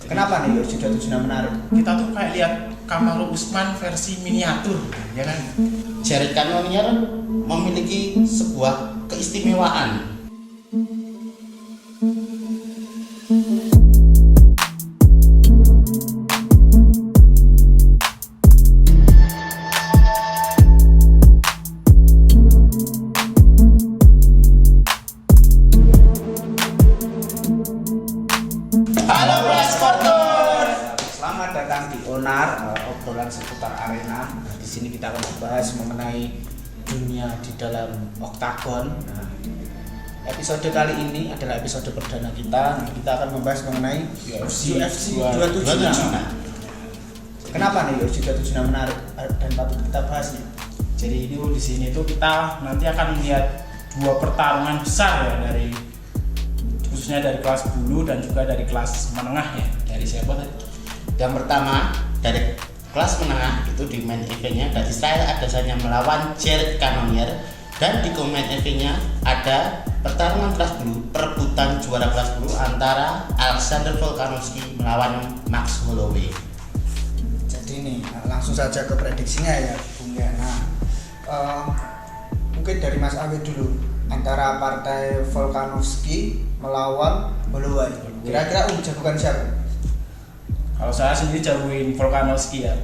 Kenapa nih sudah tujuan menarik? Kita tuh kayak lihat Kamaru Usman versi miniatur, ya kan? Jared Cannonier memiliki sebuah keistimewaan. Halo Bro Sportur. Selamat datang di Onar, obrolan seputar arena. Di sini kita akan membahas mengenai dunia di dalam oktagon. Nah, episode kali ini adalah episode perdana kita. Kita akan membahas mengenai UFC 276. Kenapa nih UFC 276 menarik dan patut kita bahas nih? Jadi ini di sini tuh kita nanti akan melihat dua pertarungan besar ya, dari khususnya dari kelas bulu dan juga dari kelas menengah ya. Dari siapa tadi? Yang pertama dari kelas menengah itu di main eventnya ada Israel Adesanya melawan Jared Cannonier, dan di main eventnya ada pertarungan kelas bulu, perebutan juara kelas bulu antara Alexander Volkanovski melawan Max Holloway. Jadi nih langsung saja ke prediksinya ya, Bung ya. Nah, mungkin dari Mas Awid dulu, antara partai Volkanovski melawan Holloway. Kira-kira jagoan siapa? Kalau saya sendiri jagoin Volkanovski ya,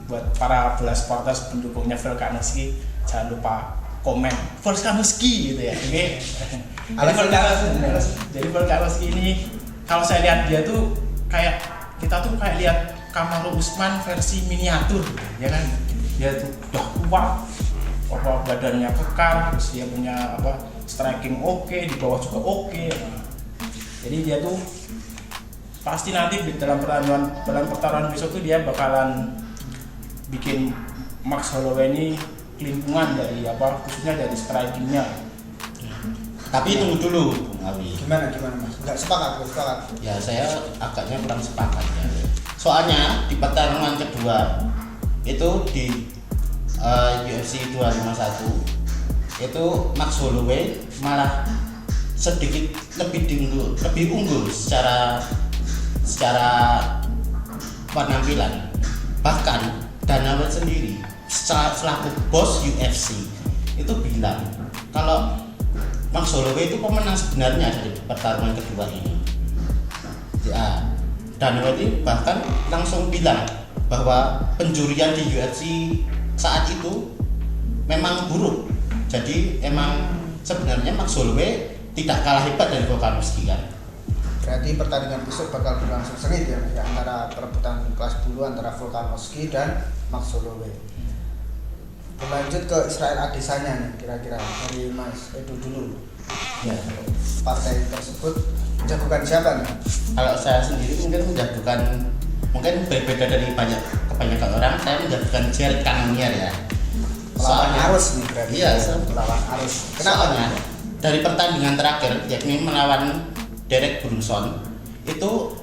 buat para belas supporters pendukungnya Volkanovski, jangan lupa komen Volkanovski gitu ya. Oke. Jadi Volkanovski ini kalau saya lihat dia tuh kayak kita tuh kayak lihat Kamaru Usman versi miniatur, ya kan? Dia tuh udah kuat, badannya kekar, terus dia punya striking oke, di bawah juga oke. Nah, jadi dia tuh pasti nanti dalam pertarungan besok tuh dia bakalan bikin Max Holloway ini kelimpungan dari khususnya dari strikingnya. Tapi tunggu dulu, Bung Awi. Gimana Mas? Enggak sepakat. Ya saya agaknya kurang sepakat ya. Soalnya di pertarungan kedua itu di UFC 251 itu Max Holloway malah sedikit lebih unggul secara penampilan. Bahkan Dana White sendiri selaku bos UFC itu bilang kalau Max Holloway itu pemenang sebenarnya dari pertarungan kedua ini. Ya, Dana White ini bahkan langsung bilang bahwa penjurian di UFC saat itu memang buruk. Jadi emang sebenarnya Max Holloway tidak kalah hebat dari Volkanovski kan. Berarti pertandingan besok bakal berlangsung sengit ya, antara perebutan kelas bulu antara Volkanovski dan Max Holloway. Berlanjut ke Israel Adesanya nih, kira-kira dari Mas Edo dulu. Ya. Partai tersebut menjagokan siapa nih? Kalau saya sendiri mungkin berbeda dari kebanyakan orang, saya menjagokan Jared Cannonier ya. Melawan arus nih berarti. Iya, melawan arus. Soalnya dari pertandingan terakhir yakni melawan Derek Brunson itu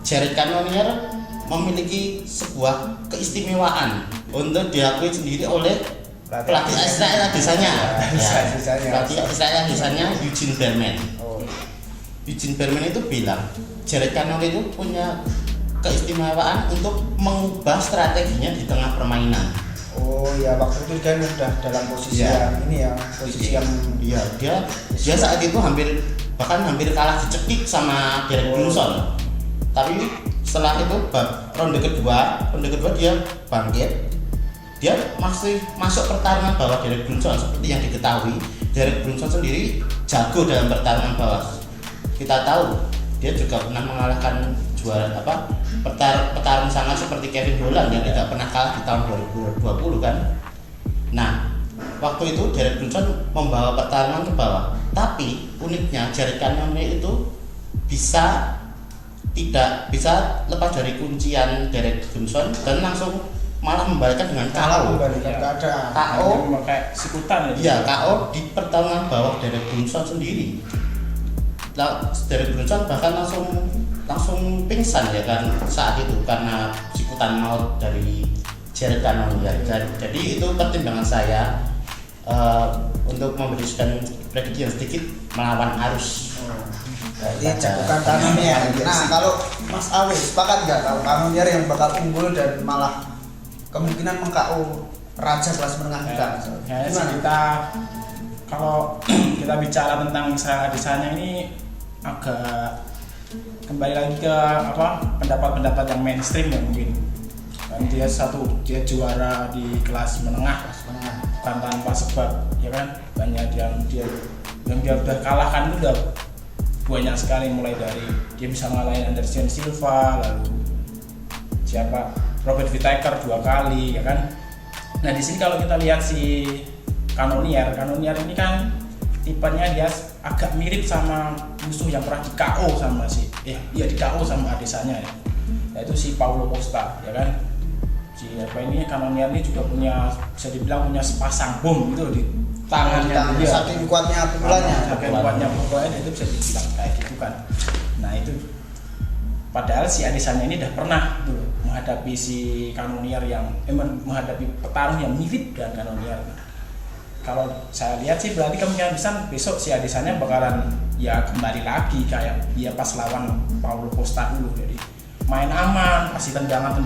Jared Cannonier memiliki sebuah keistimewaan untuk diakui sendiri oleh pelatih Israel Adesanya. Pelatih Israel Adesanya Eugene Bareman. Eugene Bareman itu bilang Jared Cannonier itu punya keistimewaan untuk mengubah strateginya di tengah permainan. Oh ya, waktu itu dia udah dalam posisi yang dia saat itu hampir kalah dicekik sama Derek Brunson. Tapi setelah itu ronde kedua dia bangkit. Dia masih masuk pertarungan bawah Derek Brunson. Seperti yang diketahui, Derek Brunson sendiri jago dalam pertarungan bawah. Kita tahu dia juga pernah mengalahkan petarung sangat seperti Kevin Holland yang tidak pernah kalah di tahun 2020 kan. Nah, waktu itu Derek Brunson membawa pertarungan ke bawah. Tapi uniknya Jared Cannonier itu tidak bisa lepas dari kuncian Derek Brunson dan langsung malah membalikkan dengan KO. KO kayak sikutan ya. Iya, KO di pertarungan bawah Derek Brunson sendiri. Derek Brunson bahkan langsung pingsan ya kan saat itu karena sikutan maut dari Jared Cannonier. Jadi itu pertimbangan saya untuk memberikan prediksi yang sedikit melawan arus. Jadi jagokan Cannonier. Nah, kalau Mas Awe, sepakat nggak kalau Kanonier yang bakal unggul dan malah kemungkinan meng-KO raja kelas menengah kita? Ya, kita kalau kita bicara tentang Israel Adesanya ini agak kembali lagi ke pendapat-pendapat yang mainstream ya mungkin. Dan dia juara di kelas menengah bukan tanpa sebab, ya kan? Banyak yang dia udah kalahkan itu udah banyak sekali, mulai dari dia bisa ngalahin Anderson Silva, lalu siapa Robert Whittaker 2 kali, ya kan. Nah di sini kalau kita lihat si Kanonier ini kan tipenya dia agak mirip sama musuh yang pernah di KO sama di KO sama Adesanya ya, yaitu si Paulo Costa, ya kan. Si Kanonier ini juga bisa dibilang punya sepasang bom gitu di tangannya dia, saking kuatnya pukulannya itu bisa dibilang kayak gitu kan. Nah itu padahal si Adesanya ini udah pernah tuh menghadapi si Kanonier yang menghadapi petarung yang mirip dengan Kanonier. Kalau saya lihat sih berarti kemungkinan besar besok si Adesanya bakalan ya kembali lagi kayak dia pas lawan Paulo Costa dulu, jadi main aman, kasih tendangan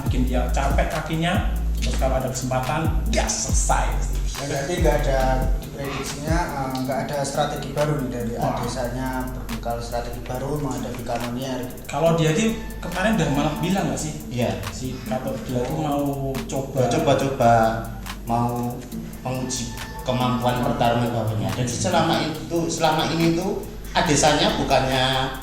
bikin dia capek kakinya, terus kalau ada kesempatan ya selesai. Ya, berarti nggak ada prediksinya, nggak ada strategi baru nih dari Adesanya, berbekal strategi baru menghadapi Kanonier. Kalau dia tuh kemarin udah malah bilang nggak sih? Iya. Si Kato dia tuh mau coba mau menguji kemampuan pertarungan bawahnya. Dan selama ini tuh Adesanya bukannya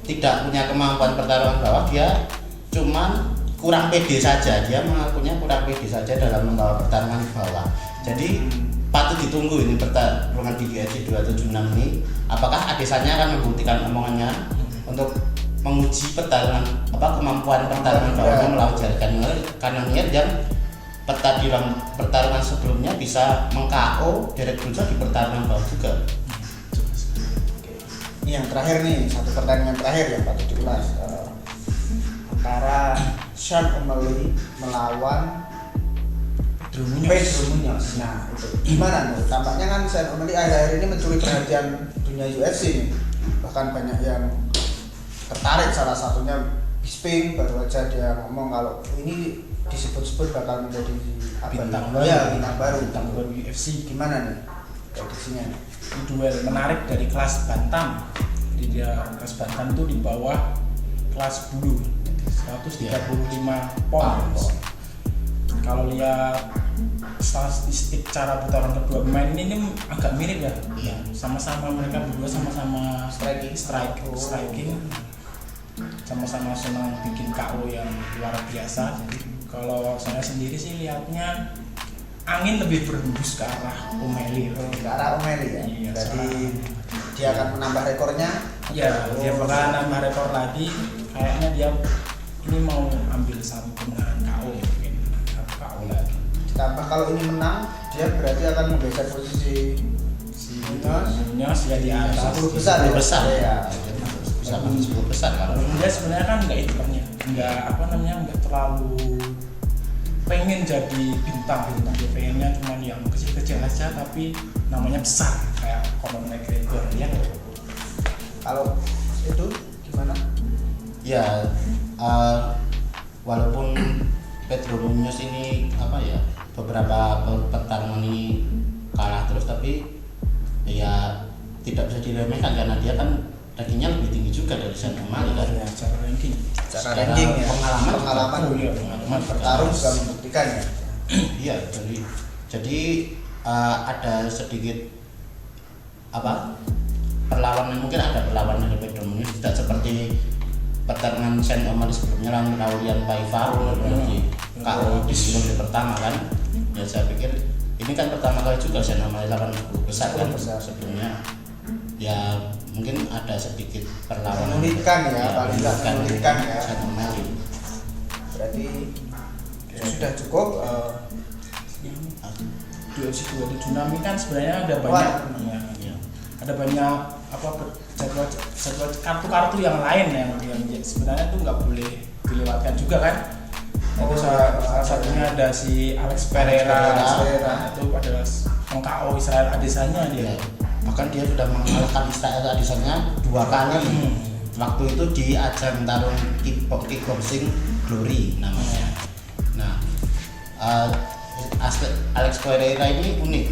tidak punya kemampuan pertarungan bawah, dia cuman kurang pede saja. Dia mengakunya kurang pede saja dalam membawa pertarungan bawah. Jadi patut ditunggu ini pertarungan di UFC 276 ini, apakah Adesanya akan membuktikan omongannya untuk menguji kemampuan pertarungan bawahnya melawan Kanonier yang dalam pertarungan sebelumnya bisa meng-KO Derek Brunson di pertarungan bawah juga. Ini yang terakhir nih, satu pertandingan terakhir yang patut diulas, antara Sean O'Malley melawan Pedro Munoz. Nah itu gimana tuh? Tampaknya kan Sean O'Malley akhir-akhir ini mencuri perhatian dunia UFC nih. Bahkan banyak yang tertarik, salah satunya Bisping baru aja dia ngomong kalau ini disebut-sebut bakal menjadi bintang baru UFC. Gimana nih prediksinya? Duel menarik dari kelas bantam. Jadi dia kelas bantam itu di bawah kelas bulu 135 pounds. Kalau lihat statistik cara putaran kedua pemain ini agak mirip ya. Iya. Sama-sama mereka berdua sama-sama striking. Sama-sama senang bikin KO yang luar biasa. Jadi kalau saya sendiri sih lihatnya angin lebih berhembus ke arah O'Malley. Ke arah O'Malley ya. Iya, jadi dia akan menambah rekornya. Ya, dia bakalan nambah rekor lagi. Kayaknya dia ini mau ambil satu kemenangan KO mungkin. KO lagi. Ditambah kalau ini menang, dia berarti akan menggeser posisi si Munoz ya di atas 10 besar. Ya. Bisa masuk 10 besar kalau dia sebenarnya kan nggak nggak terlalu pengen jadi bintang. Dia pengennya cuma yang kecil-kecil aja tapi namanya besar kayak Conor McGregor ya. Kalau itu gimana? ya walaupun Pedro Munoz ini beberapa pertarungan ini kalah terus, tapi ya tidak bisa diremehkan karena dia kan rankingnya lebih tinggi juga dari Sean O'Malley kan. Ya, secara ranking Ya. Pengalaman bertarung juga membuktikan ya. Iya, jadi ada sedikit perlawanan, mungkin ada perlawanan dari Pedro Munoz, tidak seperti pertarungan Sean O'Malley sebelumnya lawan Raulian Paiva di KO di ronde pertama kan. Ya saya pikir ini kan pertama kali juga Sean O'Malley lawan besar kan sebelumnya. Ya mungkin ada sedikit perlawanan. Menyulitkan ya, paling nggak menyulitkan ya. Sean O'Malley. Berarti sudah cukup. Di UFC 276 ini kan sebenarnya ada banyak ada banyak jadwal kartu-kartu yang lain yang sebenarnya tuh nggak boleh dilewatkan juga kan. Itu salah satunya ada si Alex Pereira. Itu adalah meng-KO Israel Adesanya dia. Bahkan dia sudah mengalahkan Israel Adesanya 2 kali waktu itu di ajang tarung kickboxing Glory namanya. Nah, Alex Pereira ini unik.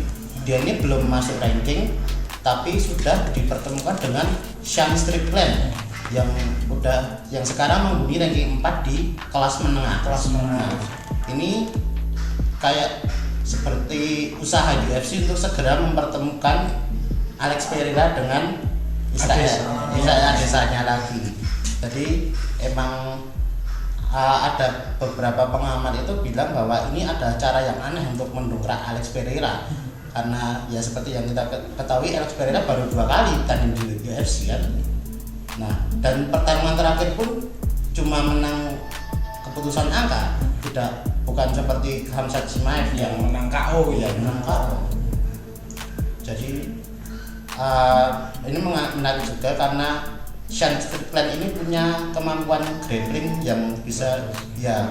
Dia ini belum masuk ranking, tapi sudah dipertemukan dengan Sean Strickland yang sekarang menghuni ranking 4 di kelas menengah. Nah, ini kayak seperti usaha UFC untuk segera mempertemukan Alex Pereira dengan Israel Adesanya lagi. Jadi emang ada beberapa pengamat itu bilang bahwa ini ada cara yang aneh untuk mendongkrak Alex Pereira, karena ya seperti yang kita ketahui Alex Pereira baru 2 kali tanding di UFC kan. Nah, dan pertarungan terakhir pun cuma menang keputusan angka, bukan seperti Khamzat Chimaev yang menang KO ya, menang KO. Jadi ini menarik juga karena Sean Strickland ini punya kemampuan grappling yang bisa ya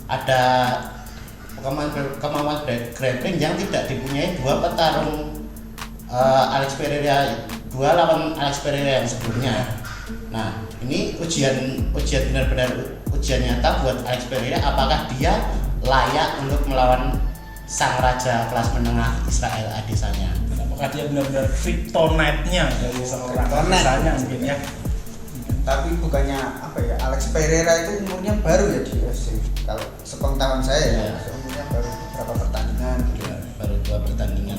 ada kemampuan grappling yang tidak dipunyai dua petarung Alex Pereira, dua lawan Alex Pereira yang sebelumnya. Nah, ini ujian benar-benar ujian nyata buat Alex Pereira, apakah dia layak untuk melawan sang raja kelas menengah Israel Adesanya. Apakah dia benar-benar kryptonite-nya dari seorang Adesanya mungkin ya. Tapi bukannya apa ya, Alex Pereira itu umurnya baru ya di UFC. Kalau sepengetahuan saya ya, umurnya baru beberapa pertandingan gitu. Ya, baru 2 pertandingan.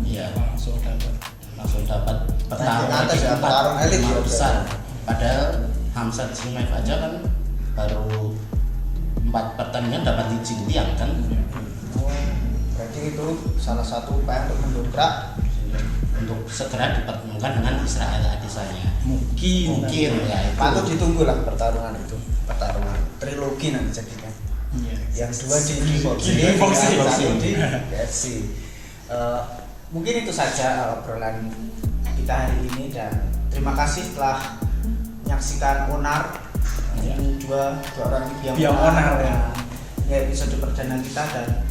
Iya, langsung dapat pertarungan atas ya, petarung elit ya, besar. Padahal Khamzat Chimaev aja kan baru 4 pertandingan dapat izin liang kan. Berarti itu salah satu upaya untuk mendongkrak untuk segera dipertemukan dengan Israel Adesanya. Mungkin ya itu. patut ditunggu lah pertarungan pertarungan trilogi nanti jadikan. Yang 2 di kickboxing, yang 1 di UFC. Mungkin itu saja obrolan kita hari ini, dan terima kasih telah menyaksikan Onar. Ini dua orang Biang Onar ya episode perdana kita, dan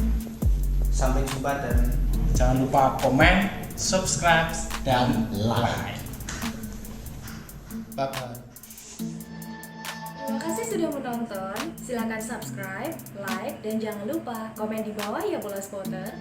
sampai jumpa, dan jangan lupa komen, subscribe, dan like. Bye bye. Terima kasih sudah menonton. Silakan subscribe, like, dan jangan lupa komen di bawah ya bola spotter.